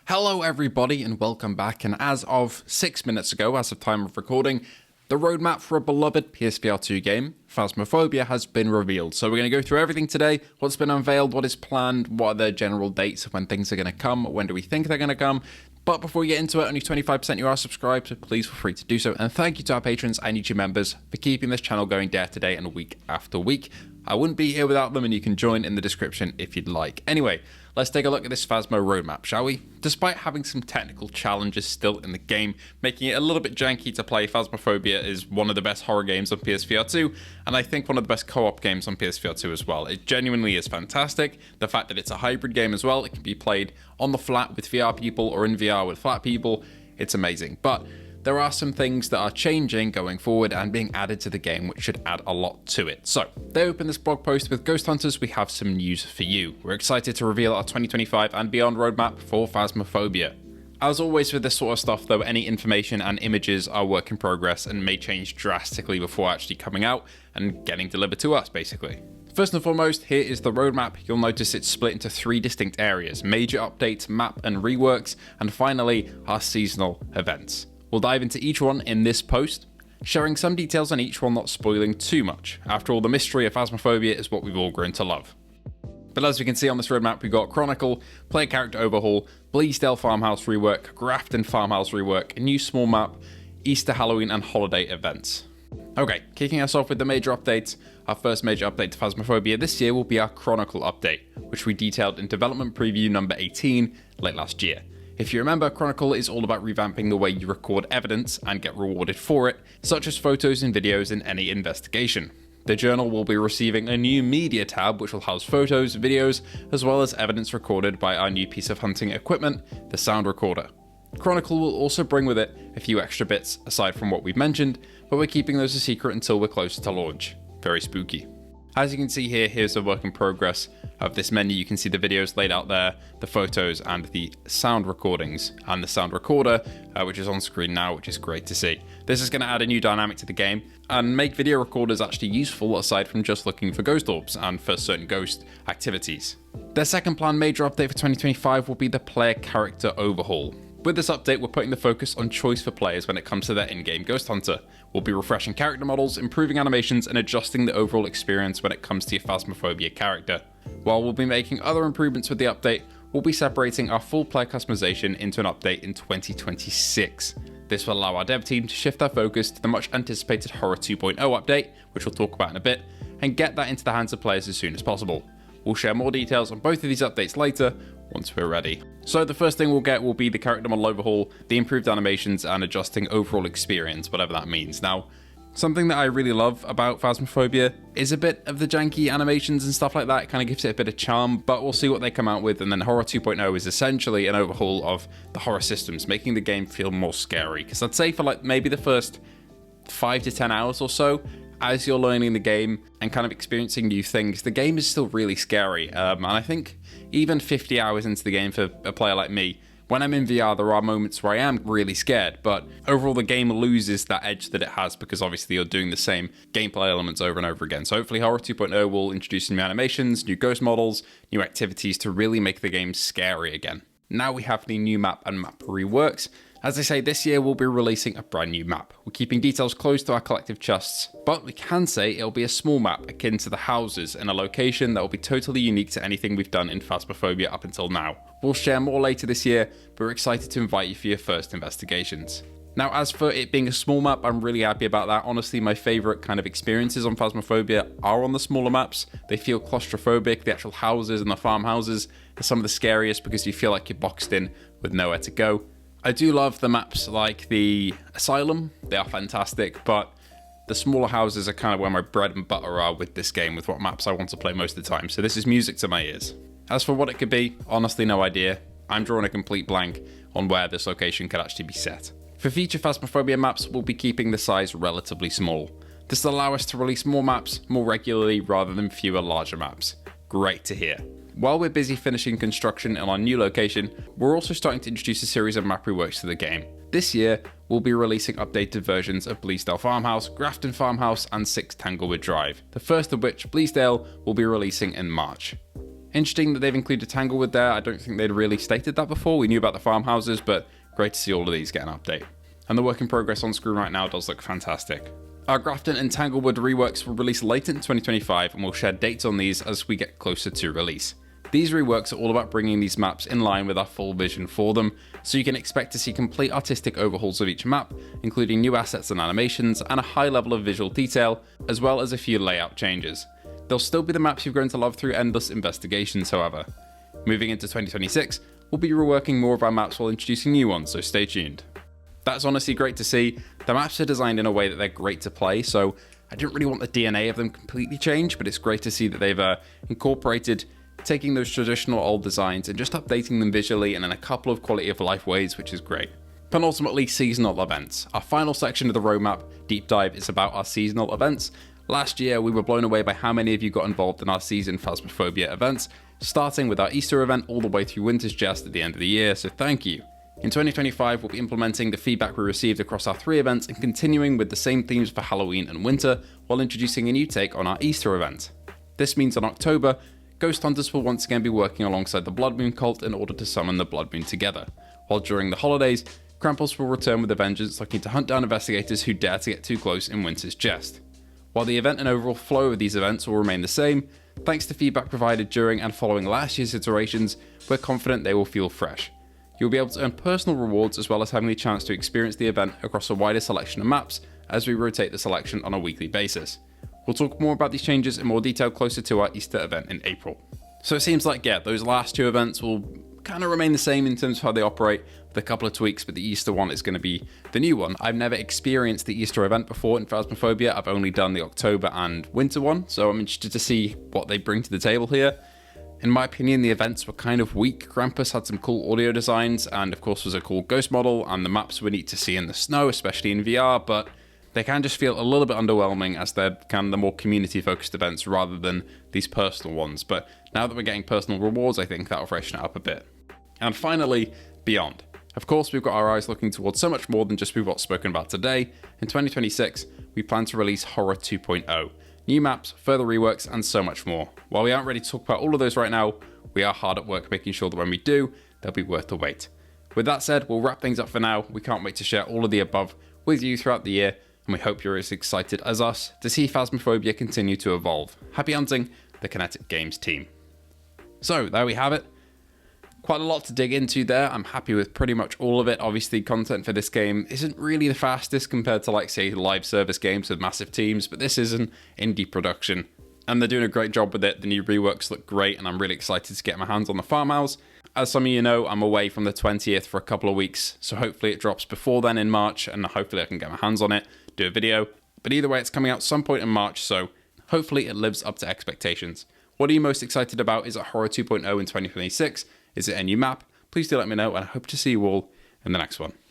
Hello everybody and welcome back, and as of 6 minutes ago, as of time of recording, the roadmap for a beloved PSVR2 game, Phasmophobia, has been revealed. So we're going to go through everything today, what's been unveiled, what is planned, what are the general dates of when things are going to come, when do we think they're going to come. But before we get into it, only 25% you are subscribed, so please feel free to do so. And thank you to our patrons and YouTube members for keeping this channel going day after day and week after week. I wouldn't be here without them, and you can join in the description if you'd like. Anyway, let's take a look at this Phasmo roadmap, shall we? Despite having some technical challenges still in the game, making it a little bit janky to play, Phasmophobia is one of the best horror games on PSVR2, and I think one of the best co-op games on PSVR2 as well. It genuinely is fantastic. The fact that it's a hybrid game as well, it can be played on the flat with VR people or in VR with flat people, it's amazing. But there are some things that are changing going forward and being added to the game, which should add a lot to it. So, they open this blog post with Ghost Hunters, we have some news for you. We're excited to reveal our 2025 and beyond roadmap for Phasmophobia. As always with this sort of stuff though, any information and images are work in progress and may change drastically before actually coming out and getting delivered to us, basically. First and foremost, here is the roadmap. You'll notice it's split into 3 distinct areas: major updates, map and reworks, and finally, our seasonal events. We'll dive into each one in this post, sharing some details on each one, not spoiling too much. After all, the mystery of Phasmophobia is what we've all grown to love. But as we can see on this roadmap, we've got Chronicle, player character overhaul, Bleasdale Farmhouse rework, Grafton Farmhouse rework, a new small map, Easter, Halloween and holiday events. Okay, kicking us off with the major updates. Our first major update to Phasmophobia this year will be our Chronicle update, which we detailed in development preview number 18 late last year. If you remember, Chronicle is all about revamping the way you record evidence and get rewarded for it, such as photos and videos in any investigation. The journal will be receiving a new media tab which will house photos, videos, as well as evidence recorded by our new piece of hunting equipment, the sound recorder. Chronicle will also bring with it a few extra bits aside from what we've mentioned, but we're keeping those a secret until we're closer to launch. Very spooky. As you can see here, here's a work in progress of this menu. You can see the videos laid out there, the photos and the sound recordings, and the sound recorder, which is on screen now, which is great to see. This is going to add a new dynamic to the game and make video recorders actually useful aside from just looking for ghost orbs and for certain ghost activities. Their second planned major update for 2025 will be the player character overhaul. With this update, we're putting the focus on choice for players when it comes to their in-game Ghost Hunter. We'll be refreshing character models, improving animations, and adjusting the overall experience when it comes to your Phasmophobia character. While we'll be making other improvements with the update, we'll be separating our full player customization into an update in 2026. This will allow our dev team to shift their focus to the much anticipated Horror 2.0 update, which we'll talk about in a bit, and get that into the hands of players as soon as possible. We'll share more details on both of these updates later, once we're ready. So the first thing we'll get will be the character model overhaul, the improved animations, and adjusting overall experience, whatever that means. Now, something that I really love about Phasmophobia is a bit of the janky animations and stuff like that. It kind of gives it a bit of charm, but we'll see what they come out with. And then Horror 2.0 is essentially an overhaul of the horror systems, making the game feel more scary. Because I'd say for like maybe the first 5 to 10 hours or so, as you're learning the game and kind of experiencing new things, the game is still really scary. And I think even 50 hours into the game for a player like me, when I'm in VR, there are moments where I am really scared, but overall the game loses that edge that it has because obviously you're doing the same gameplay elements over and over again. So hopefully Horror 2.0 will introduce new animations, new ghost models, new activities to really make the game scary again. Now we have the new map and map reworks. As I say, this year we'll be releasing a brand new map. We're keeping details close to our collective chests, but we can say it'll be a small map akin to the houses in a location that will be totally unique to anything we've done in Phasmophobia up until now. We'll share more later this year, but we're excited to invite you for your first investigations. Now, as for it being a small map, I'm really happy about that. Honestly, my favorite kind of experiences on Phasmophobia are on the smaller maps. They feel claustrophobic. The actual houses and the farmhouses are some of the scariest because you feel like you're boxed in with nowhere to go. I do love the maps like the Asylum, they are fantastic, but the smaller houses are kind of where my bread and butter are with this game, with what maps I want to play most of the time, so this is music to my ears. As for what it could be, honestly no idea. I'm drawing a complete blank on where this location could actually be set. For future Phasmophobia maps, we'll be keeping the size relatively small. This will allow us to release more maps more regularly rather than fewer larger maps. Great to hear. While we're busy finishing construction on our new location, we're also starting to introduce a series of map reworks to the game. This year, we'll be releasing updated versions of Bleasdale Farmhouse, Grafton Farmhouse, and 6 Tanglewood Drive, the first of which, Bleasdale, will be releasing in March. Interesting that they've included Tanglewood there. I don't think they'd really stated that before. We knew about the farmhouses, but great to see all of these get an update. And the work in progress on screen right now does look fantastic. Our Grafton and Tanglewood reworks will release late in 2025, and we'll share dates on these as we get closer to release. These reworks are all about bringing these maps in line with our full vision for them, so you can expect to see complete artistic overhauls of each map, including new assets and animations, and a high level of visual detail, as well as a few layout changes. They'll still be the maps you've grown to love through endless investigations, however. Moving into 2026, we'll be reworking more of our maps while introducing new ones, so stay tuned. That's honestly great to see. The maps are designed in a way that they're great to play, so I didn't really want the DNA of them completely changed, but it's great to see that they've incorporated taking those traditional old designs and just updating them visually and in a couple of quality of life ways, which is great. Penultimately, seasonal events. Our final section of the roadmap deep dive is about our seasonal events. Last year, we were blown away by how many of you got involved in our season Phasmophobia events, starting with our Easter event all the way through Winter's Jest at the end of the year, so thank you. In 2025, we'll be implementing the feedback we received across our 3 events and continuing with the same themes for Halloween and Winter, while introducing a new take on our Easter event. This means in October, Ghost Hunters will once again be working alongside the Blood Moon cult in order to summon the Blood Moon together, while during the holidays, Krampus will return with a vengeance looking to hunt down investigators who dare to get too close in Winter's Jest. While the event and overall flow of these events will remain the same, thanks to feedback provided during and following last year's iterations, we're confident they will feel fresh. You'll be able to earn personal rewards as well as having the chance to experience the event across a wider selection of maps as we rotate the selection on a weekly basis. We'll talk more about these changes in more detail closer to our Easter event in April. So it seems like, those last 2 events will kind of remain the same in terms of how they operate, with a couple of tweaks, but the Easter one is going to be the new one. I've never experienced the Easter event before in Phasmophobia. I've only done the October and Winter one, so I'm interested to see what they bring to the table here. In my opinion, the events were kind of weak. Krampus had some cool audio designs, and of course was a cool ghost model, and the maps were neat to see in the snow, especially in VR, but they can just feel a little bit underwhelming as they're kind of the more community-focused events rather than these personal ones. But now that we're getting personal rewards, I think that'll freshen it up a bit. And finally, Beyond. Of course, we've got our eyes looking towards so much more than just what's spoken about today. In 2026, we plan to release Horror 2.0. New maps, further reworks, and so much more. While we aren't ready to talk about all of those right now, we are hard at work making sure that when we do, they'll be worth the wait. With that said, we'll wrap things up for now. We can't wait to share all of the above with you throughout the year, and we hope you're as excited as us to see Phasmophobia continue to evolve. Happy hunting, the Kinetic Games team. So, there we have it. Quite a lot to dig into there. I'm happy with pretty much all of it. Obviously, content for this game isn't really the fastest compared to, say, live service games with massive teams, but this is an indie production, and they're doing a great job with it. The new reworks look great, and I'm really excited to get my hands on the farmhouse. As some of you know, I'm away from the 20th for a couple of weeks, so hopefully it drops before then in March, and hopefully I can get my hands on it, do a video. But either way, it's coming out some point in March, so hopefully it lives up to expectations. What are you most excited about? Is it Horror 2.0 in 2026? Is it a new map? Please do let me know, and I hope to see you all in the next one.